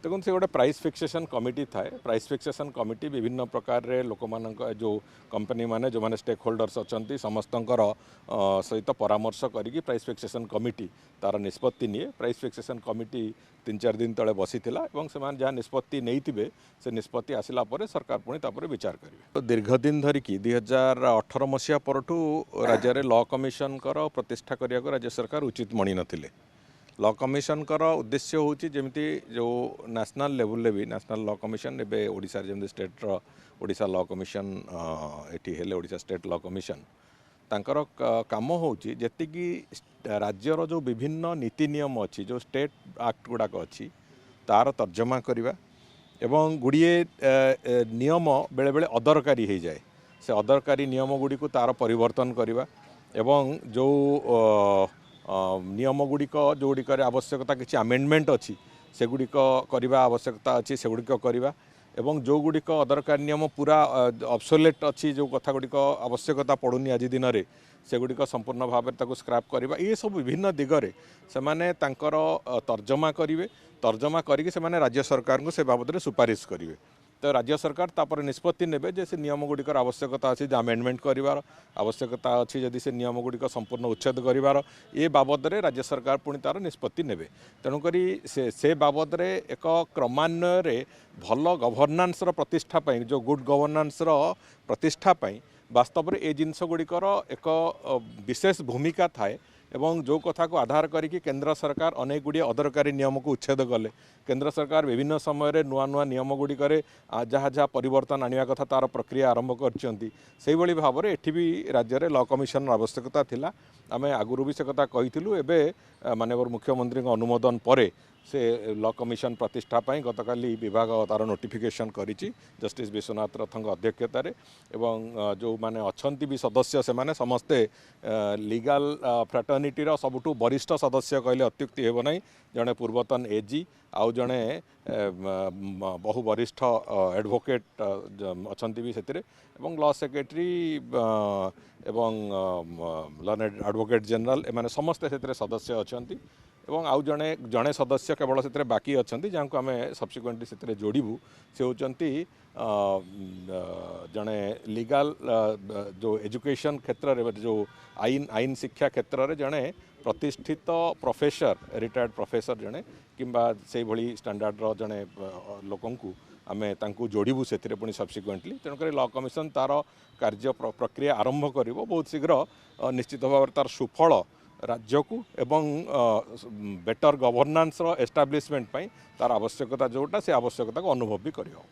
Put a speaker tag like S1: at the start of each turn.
S1: देखो से गोटे प्राइस फिक्सेशन कमिटी थाए प्राइस फिक्सेशन कमिटी विभिन्न प्रकार रे लोक मान जो कंपनी माने जो माने स्टेक होल्डर्स अच्छा समस्तंकर सहित परामर्श करी प्राइस फिक्सेशन कमिटी तार निष्पत्ति निए प्राइस फिक्सेशन कमिटी 3-4 दिन तले बसी से जहाँ निष्पत्ति नहीं से निष्पत्ति आसला सरकार पुणी तापर विचार करेंगे। तो दीर्घ दिन धरिकी 2018 मसीहा परठू राज्य में लॉ कमिशन प्रतिष्ठा करने को राज्य सरकार उचित मणि नथिले। लॉ कमिशन उद्देश्य हूँ जमी जो नेशनल लेवल भी नेशनल लॉ कमिशन एवं ओडिशा जमी state Odisha law commission eighty हेले ओडिशा स्टेट लॉ कमिशन तांकर काम हूँ जी राज्यर जो विभिन्न नीति नियम अच्छी जो स्टेट एक्ट गुड़ाक अच्छी तार तर्जमा करवा एवं गुड़िए नियम बेले बेले अदरकारी हो जाए से अदरकारी नियम गुड़ी को तार परिवर्तन करवा एवं जो नियम गुड़िक जोड़िक आवश्यकता किसी आमेंडमेंट अच्छी से गुड़िक करवा आवश्यकता अच्छी से गुड़िक करवा एवं जो गुड़िक अदरकारी नियम पूरा ऑब्सोलेट अच्छी जो कथा गुड़िक आवश्यकता पड़ुनी आज दिन में से गुड़िक संपूर्ण भाव में स्क्रैप करवा ये सब विभिन्न दिगरे से माने तांकर तर्जमा करेंगे तर्जमा करके से राज्य सरकार को से बाबद में सुपारिश करेंगे। तो राज्य सरकार तापर निष्पत्ति नेबे जे से नियम गुड़िकर आवश्यकता अच्छी आमेंडमेंट करार आवश्यकता अच्छी जदि से नियम गुड़िक संपूर्ण उच्छेद करार ये बाबद में राज्य सरकार पुणी तार निष्पत्ति नेबे। तेणुक से बाबद में एक क्रमान्वय भल गवर्नान्स प्रतिष्ठा जो गुड गवर्नान्स प्रतिष्ठा वास्तव में ये जिनस गुड़िकर एक विशेष भूमिका थाए एवं जो कथा को आधार करिकी केंद्र सरकार अनेक गुड़िए अदरकारी नियम को उच्छेद कले। केंद्र सरकार विभिन्न समय नुआ नुआ नियम गुड़िकर जहाँ जहाँ परिवर्तन आने कथा तार प्रक्रिया आरंभ कर भाव में एठी भी राज्य में लॉ कमिशन आवश्यकता थिला। आमे आगुरु भी से कथा कहिथिलु एबे माननीय मुख्यमंत्री अनुमोदन परे से लॉ कमिशन प्रतिष्ठा गतकाली विभाग तार नोटिफिकेशन करिछि जस्टिस विश्वनाथ रथଙ୍କ अध्यक्षतार एवं जो माने अछंती भी सदस्य से माने समस्ते लीगल फ्राटर्निटीर सबुठू वरिष्ठ सदस्य कहले अत्युक्ति हेब नहीं। जड़े पूर्वतन एजी आउ जड़े बहु वरिष्ठ एडवोकेट अछंती भी सेतिरे एवं लॉ सेक्रेटरी एवं लर्नेड एडवोकेट जनरल एमाने समस्ते सेतिरे सदस्य अछंती एवं आउ जड़े जड़े सदस्य केवल से बाकी अच्छा जहाँ को आम सब्सिक्वेंटली से जोड़ू से होती जड़े लीगल जो एजुकेशन क्षेत्र में जो आईन शिक्षा क्षेत्र में जड़े प्रतिष्ठित प्रोफेसर रिटायर्ड प्रोफेसर जड़े किंबा से भली स्टैंडर्ड जड़े लोकंकु आमे तांकु जोड़बू से पुणी सब्सिक्वेंटली। तेणुक लॉ कमिशन तार कार्य प्रक्रिया आरंभ कर बहुत शीघ्र निश्चित भाव तार सुफल राज्य को एवं बेटर गवर्नान्स एस्टाब्लिशमेंट तार आवश्यकता जोटा से आवश्यकता को अनुभव भी करियो।